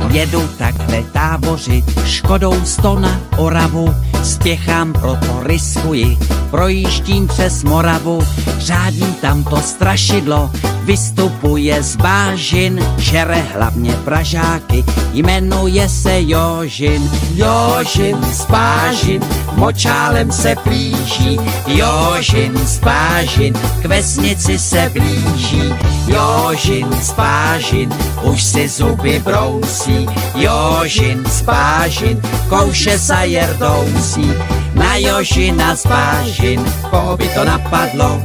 Jedu takhle tábořit Škodou 100 na Oravu, spěchám, proto riskuji, projíždím přes Moravu, řádí tam to strašidlo, vystupuje z bážin, žere hlavně Pražáky, jmenuje se Jožin. Jožin z bážin, močálem se plíží, Jožin z bážin, k vesnici se blíží, Jožin z bážin, už si zuby brousí, Jožin z bážin, kouše sa jerdousí. Na Jožina z bážin, koho by to napadlo,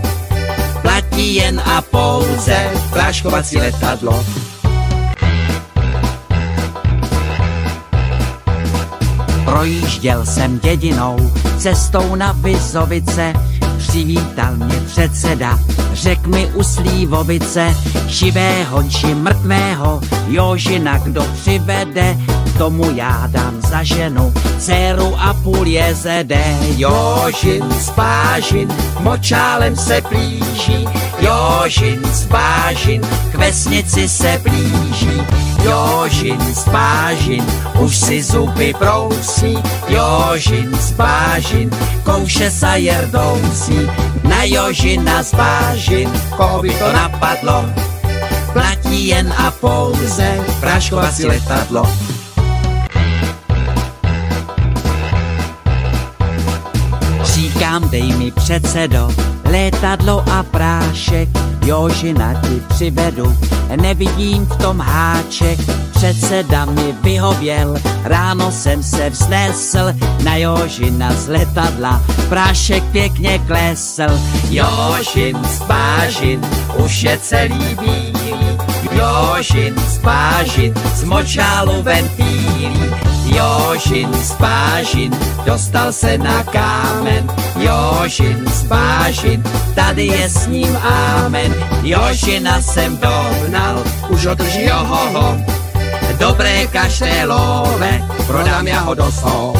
platí jen a pouze práškovací letadlo. Projížděl jsem dědinou, cestou na Vizovice, přivítal mě předseda, řekl mi u Slívovice, živého či mrtvého Jožina kdo přivede, tomu já dám za ženu, dceru a půl jezede. Jožin z bážin, močálem se blíží, Jožin z bážin, k vesnici se blíží, Jožin z bážin, už si zuby brousí, Jožin z bážin, kouše sa jerdousí. Na Jožina z bážin, koho by to napadlo, platí jen a pouze práškovací letadlo. Říkám, dej mi předsedo, létadlo a prášek, Jožina ti přivedu, nevidím v tom háček. Předseda mi vyhověl, ráno jsem se vznesl, na Jožina z letadla prášek pěkně klesl. Jožin z bážin, už je celý bílý, Jožin z bážin, z močálu ven pílí, Jožin z bážin, dostal se na kámen, Jožin z bážin, tady je s ním amen. Jožina jsem dohnal, už ho drží ohoho, dobré kaštelové, prodám já ho do 100.